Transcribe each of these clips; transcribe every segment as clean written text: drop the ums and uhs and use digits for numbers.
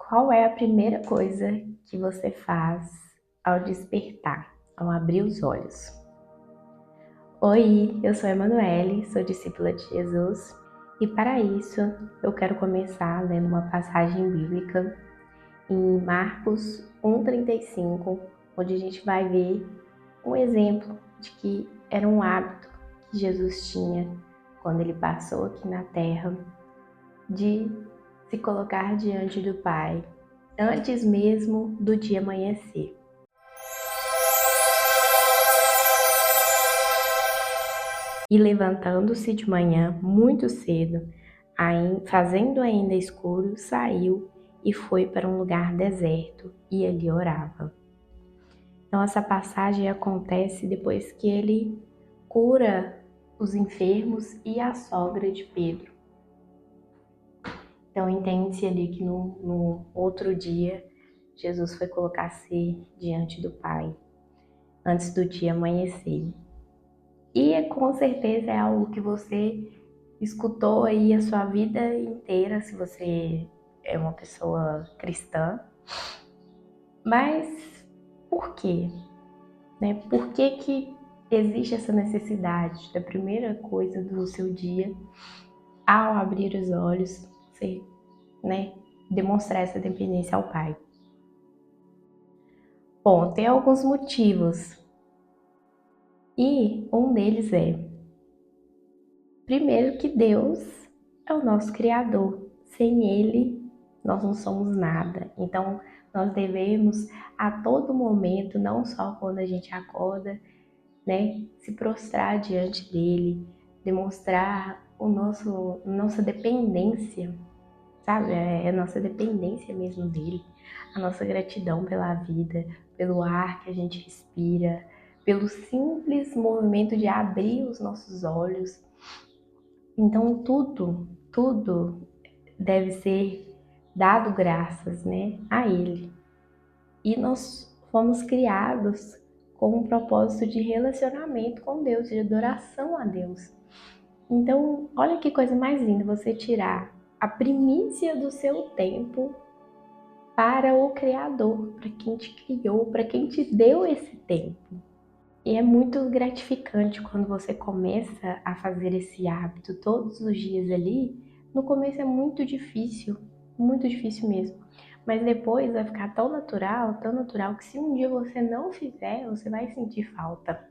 Qual é a primeira coisa que você faz ao despertar, ao abrir os olhos? Oi, eu sou a Emanuele, sou discípula de Jesus e para isso eu quero começar lendo uma passagem bíblica em Marcos 1,35, onde a gente vai ver um exemplo de que era um hábito que Jesus tinha quando ele passou aqui na terra de se colocar diante do Pai antes mesmo do dia amanhecer. E levantando-se de manhã muito cedo, fazendo ainda escuro, saiu e foi para um lugar deserto e ali orava. Então essa passagem acontece depois que ele cura os enfermos e a sogra de Pedro. Então entende-se ali que no outro dia Jesus foi colocar-se diante do Pai antes do dia amanhecer. E com certeza é algo que você escutou aí a sua vida inteira, se você é uma pessoa cristã. Mas por quê? Por que existe essa necessidade da primeira coisa do seu dia, ao abrir os olhos, você demonstrar essa dependência ao Pai? Bom, tem alguns motivos. E um deles é, primeiro, que Deus é o nosso Criador. Sem Ele, nós não somos nada. Então, nós devemos a todo momento, não só quando a gente acorda, se prostrar diante dele, demonstrar nossa dependência, sabe? É a nossa dependência mesmo dele, a nossa gratidão pela vida, pelo ar que a gente respira, pelo simples movimento de abrir os nossos olhos. Então tudo deve ser dado graças, a Ele. E nós fomos criados com um propósito de relacionamento com Deus, de adoração a Deus. Então, olha que coisa mais linda você tirar a primícia do seu tempo para o Criador, para quem te criou, para quem te deu esse tempo. E é muito gratificante quando você começa a fazer esse hábito todos os dias ali. No começo é muito difícil mesmo. Mas depois vai ficar tão natural que se um dia você não fizer, você vai sentir falta.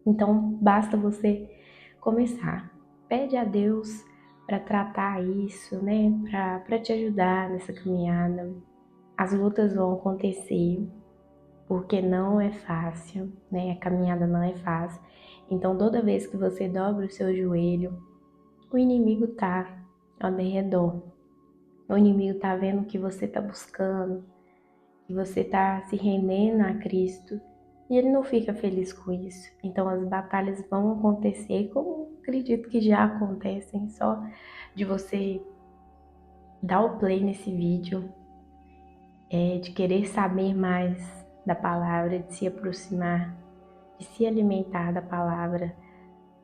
Então basta você começar. Pede a Deus para tratar isso, para te ajudar nessa caminhada. As lutas vão acontecer, porque não é fácil, a caminhada não é fácil. Então toda vez que você dobra o seu joelho, o inimigo tá ao redor. O inimigo tá vendo que você tá buscando, que você tá se rendendo a Cristo, e ele não fica feliz com isso. Então as batalhas vão acontecer, como acredito que já acontecem, só de você dar o play nesse vídeo, de querer saber mais da palavra, de se aproximar, de se alimentar da palavra.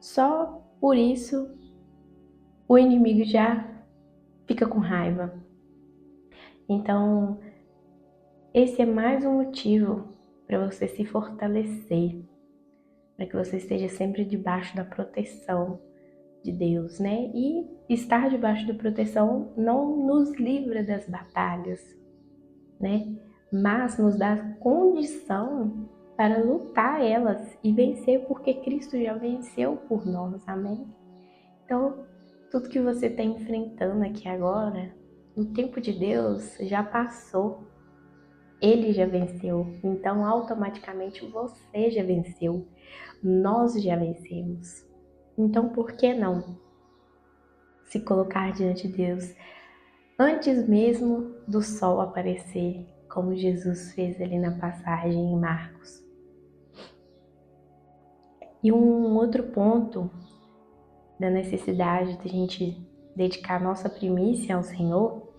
Só por isso o inimigo já fica com raiva. Então, esse é mais um motivo para você se fortalecer, para que você esteja sempre debaixo da proteção de Deus, E estar debaixo da proteção não nos livra das batalhas, Mas nos dá condição para lutar elas e vencer, porque Cristo já venceu por nós, amém? Então, tudo que você está enfrentando aqui agora, no tempo de Deus, já passou. Ele já venceu, então automaticamente você já venceu. Nós já vencemos. Então, por que não se colocar diante de Deus antes mesmo do sol aparecer, como Jesus fez ali na passagem em Marcos? E um outro ponto da necessidade de a gente dedicar nossa primícia ao Senhor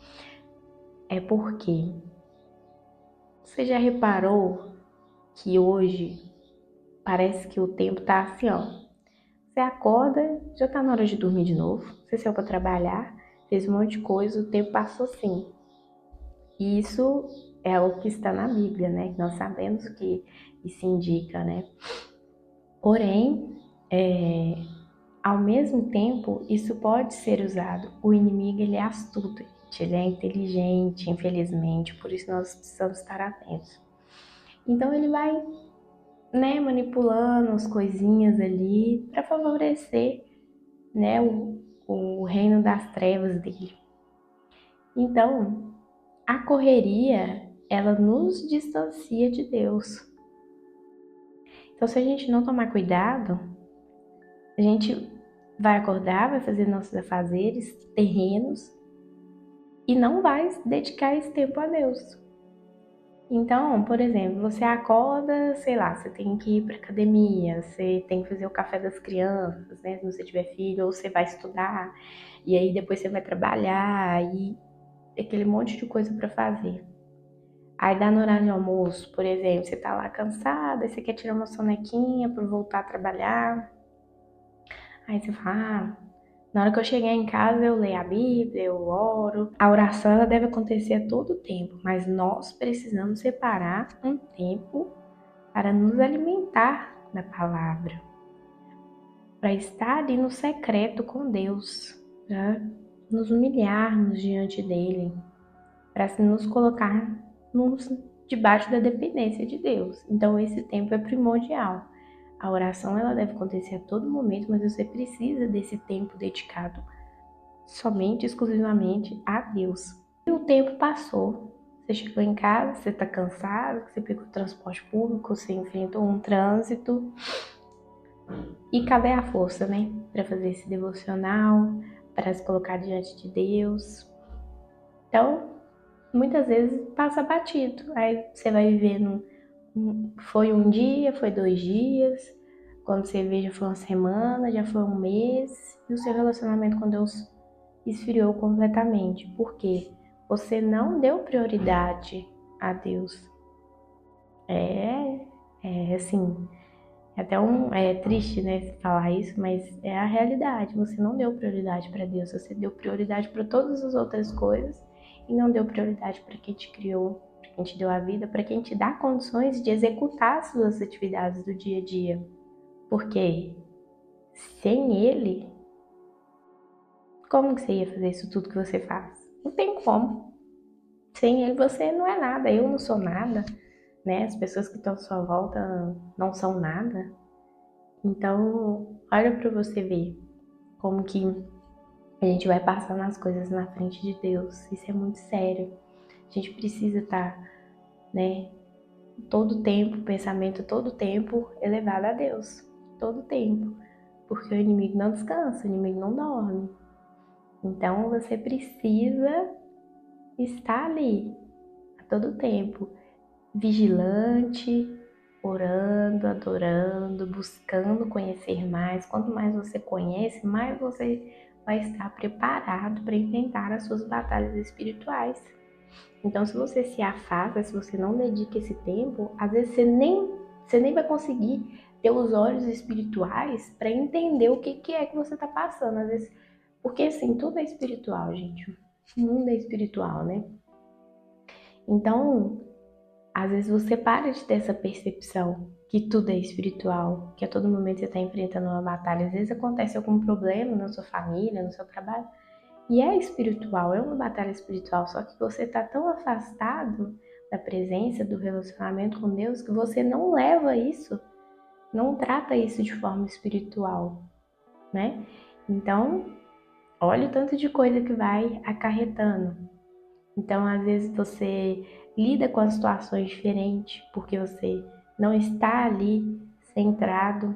é porque você já reparou que hoje parece que o tempo tá assim, ó. Você acorda, já tá na hora de dormir de novo. Você saiu para trabalhar, fez um monte de coisa, o tempo passou assim. E isso é o que está na Bíblia, né? Nós sabemos o que isso indica, né? Porém, ao mesmo tempo, isso pode ser usado. O inimigo, ele é astuto, gente. Ele é inteligente, infelizmente, por isso nós precisamos estar atentos. Então ele vai, né, manipulando as coisinhas ali para favorecer, né, o reino das trevas dele. Então, a correria, ela nos distancia de Deus. Então, se a gente não tomar cuidado, a gente vai acordar, vai fazer nossos afazeres terrenos e não vai dedicar esse tempo a Deus. Então, por exemplo, você acorda, sei lá, você tem que ir para academia, você tem que fazer o café das crianças, né, se você tiver filho, ou você vai estudar, e aí depois você vai trabalhar e aquele monte de coisa para fazer. Aí dá no horário de almoço, por exemplo, você tá lá cansada, você quer tirar uma sonequinha para voltar a trabalhar. Aí você fala, na hora que eu chegar em casa eu leio a Bíblia, eu oro. A oração ela deve acontecer a todo tempo, mas nós precisamos separar um tempo para nos alimentar da palavra, para estar ali no secreto com Deus, para nos humilharmos diante dele, para nos colocar debaixo da dependência de Deus. Então esse tempo é primordial. A oração ela deve acontecer a todo momento, mas você precisa desse tempo dedicado somente, exclusivamente a Deus. E o tempo passou. Você chegou em casa, você está cansado, você pegou o transporte público, você enfrentou um trânsito. E cadê a força, né? Para fazer esse devocional, para se colocar diante de Deus. Então, muitas vezes passa batido. Aí você vai vivendo, foi um dia, foi 2 dias, quando você vê já foi uma semana, já foi um mês, e o seu relacionamento com Deus esfriou completamente. Por quê? Você não deu prioridade a Deus. Assim, é triste, né, falar isso, mas é a realidade. Você não deu prioridade para Deus, você deu prioridade para todas as outras coisas e não deu prioridade para quem te criou, para quem te deu a vida, para quem te dá condições de executar as suas atividades do dia a dia. Porque sem Ele, como que você ia fazer isso tudo que você faz? Não tem como. Sem Ele você não é nada, eu não sou nada, né? As pessoas que estão à sua volta não são nada. Então, olha para você ver como que a gente vai passando as coisas na frente de Deus. Isso é muito sério. A gente precisa estar, né, todo tempo, pensamento todo tempo elevado a Deus. Todo tempo. Porque o inimigo não descansa, o inimigo não dorme. Então, você precisa estar ali a todo tempo, vigilante, orando, adorando, buscando conhecer mais. Quanto mais você conhece, mais você vai estar preparado para enfrentar as suas batalhas espirituais. Então, se você se afasta, se você não dedica esse tempo, às vezes você nem vai conseguir ter os olhos espirituais para entender o que é que você está passando. Às vezes, porque assim, tudo é espiritual, gente. O mundo é espiritual, né? Então, às vezes você para de ter essa percepção que tudo é espiritual, que a todo momento você está enfrentando uma batalha. Às vezes acontece algum problema na sua família, no seu trabalho, e é espiritual, é uma batalha espiritual, só que você está tão afastado da presença, do relacionamento com Deus, que você não leva isso, não trata isso de forma espiritual, né? Então, olha o tanto de coisa que vai acarretando. Então, às vezes você lida com as situações diferentes porque você não está ali centrado,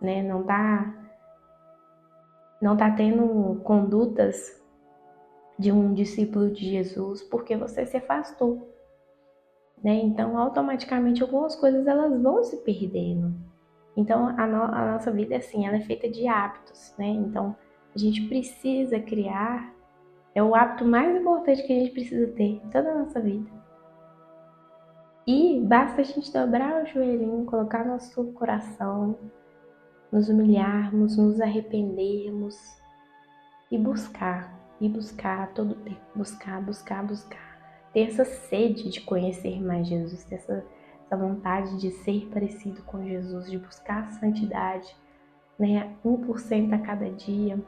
né? Não tá tendo condutas de um discípulo de Jesus porque você se afastou, né? Então, automaticamente algumas coisas elas vão se perdendo. Então, a nossa vida assim, ela é feita de hábitos, né? Então, a gente precisa criar, é o hábito mais importante que a gente precisa ter em toda a nossa vida. E basta a gente dobrar o joelhinho, colocar nosso coração, nos humilharmos, nos arrependermos e buscar a todo tempo. Buscar. ter essa sede de conhecer mais Jesus, ter essa vontade de ser parecido com Jesus, de buscar a santidade, né? 1% a cada dia.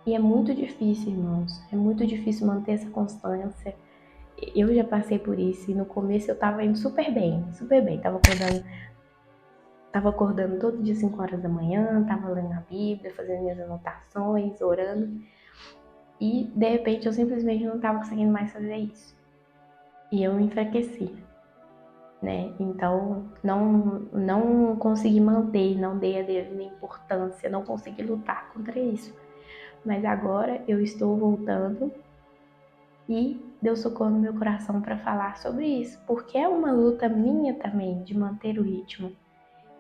E é muito difícil, irmãos, é muito difícil manter essa constância. Eu já passei por isso e no começo eu tava indo super bem, tava acordando todo dia 5 horas da manhã, tava lendo a Bíblia, fazendo minhas anotações, orando. E de repente eu simplesmente não tava conseguindo mais fazer isso. E eu me enfraqueci, né? Então não consegui manter, não dei a devida importância, não consegui lutar contra isso. Mas agora eu estou voltando e Deus tocou no meu coração para falar sobre isso, porque é uma luta minha também de manter o ritmo.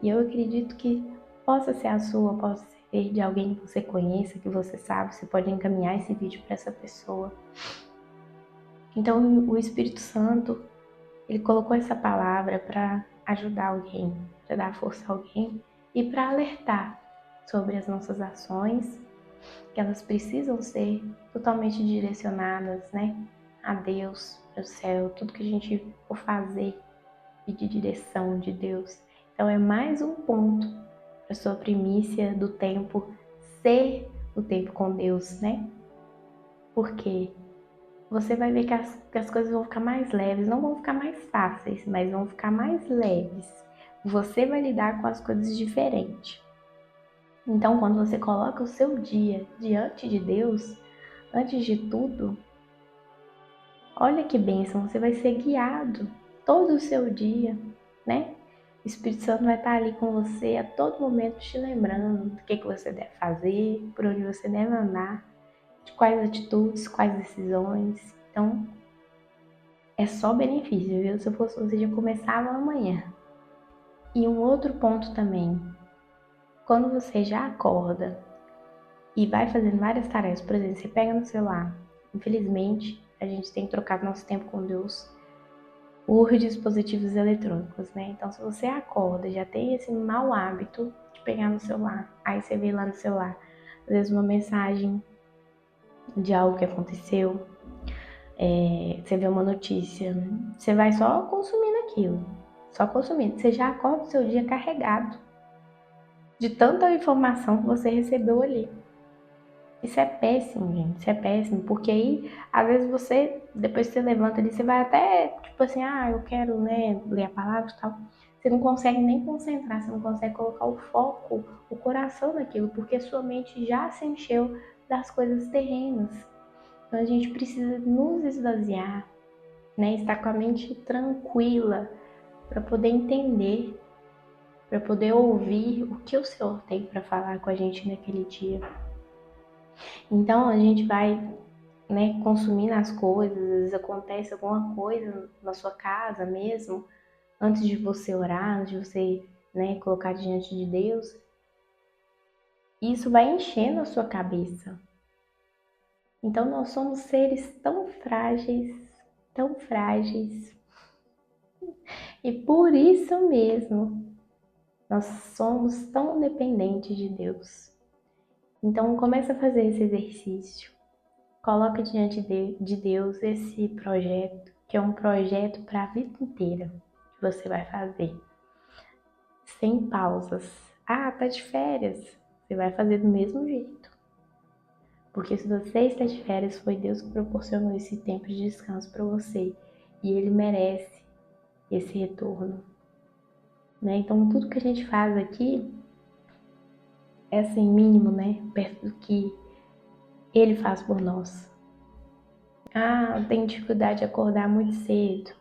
E eu acredito que possa ser a sua, possa ser de alguém que você conheça, que você sabe, você pode encaminhar esse vídeo para essa pessoa. Então o Espírito Santo, ele colocou essa palavra para ajudar alguém, para dar força a alguém e para alertar sobre as nossas ações, que elas precisam ser totalmente direcionadas, né, a Deus, para o céu, tudo que a gente for fazer e de direção de Deus. Então é mais um ponto para sua primícia do tempo ser o tempo com Deus, né? Porque você vai ver que as coisas vão ficar mais leves, não vão ficar mais fáceis, mas vão ficar mais leves. Você vai lidar com as coisas diferente. Então, quando você coloca o seu dia diante de Deus, antes de tudo, olha que bênção, você vai ser guiado todo o seu dia, né? O Espírito Santo vai estar ali com você a todo momento te lembrando do que você deve fazer, por onde você deve andar, de quais atitudes, quais decisões. Então, é só benefício, viu? Se eu fosse você, já começava amanhã. E um outro ponto também, quando você já acorda e vai fazendo várias tarefas, por exemplo, você pega no celular, infelizmente, a gente tem que trocar nosso tempo com Deus por dispositivos eletrônicos, né? Então, se você acorda, já tem esse mau hábito de pegar no celular, aí você vê lá no celular, às vezes uma mensagem de algo que aconteceu, você vê uma notícia, você vai só consumindo aquilo, só consumindo. Você já acorda o seu dia carregado de tanta informação que você recebeu ali. Isso é péssimo, gente. Isso é péssimo, porque aí, às vezes você, depois que você levanta ali, você vai até, tipo assim, eu quero, né, ler a palavra e tal. Você não consegue nem concentrar, você não consegue colocar o foco, o coração naquilo, porque sua mente já se encheu das coisas terrenas. Então a gente precisa nos esvaziar, né, estar com a mente tranquila para poder entender, para poder ouvir o que o Senhor tem para falar com a gente naquele dia. Então a gente vai, né, consumindo as coisas, às vezes acontece alguma coisa na sua casa mesmo, antes de você orar, antes de você, né, colocar diante de Deus, isso vai enchendo a sua cabeça. Então nós somos seres tão frágeis, e por isso mesmo nós somos tão dependentes de Deus. Então começa a fazer esse exercício. Coloca diante de Deus esse projeto, que é um projeto para a vida inteira que você vai fazer. Sem pausas. Tá de férias. Você vai fazer do mesmo jeito. Porque se você está de férias, foi Deus que proporcionou esse tempo de descanso para você. E Ele merece esse retorno, né? Então tudo que a gente faz aqui é assim, mínimo, né? Perto do que Ele faz por nós. Tem dificuldade de acordar muito cedo.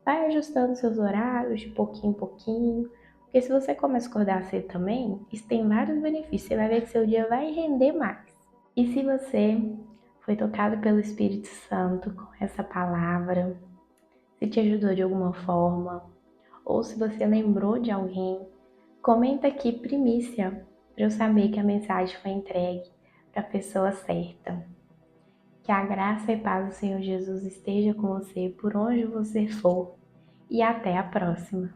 Vai ajustando seus horários de pouquinho em pouquinho. Porque se você começa a acordar cedo também, isso tem vários benefícios. Você vai ver que seu dia vai render mais. E se você foi tocado pelo Espírito Santo com essa palavra, se te ajudou de alguma forma, ou se você lembrou de alguém, comenta aqui primícia, para eu saber que a mensagem foi entregue para a pessoa certa. Que a graça e paz do Senhor Jesus esteja com você por onde você for. E até a próxima.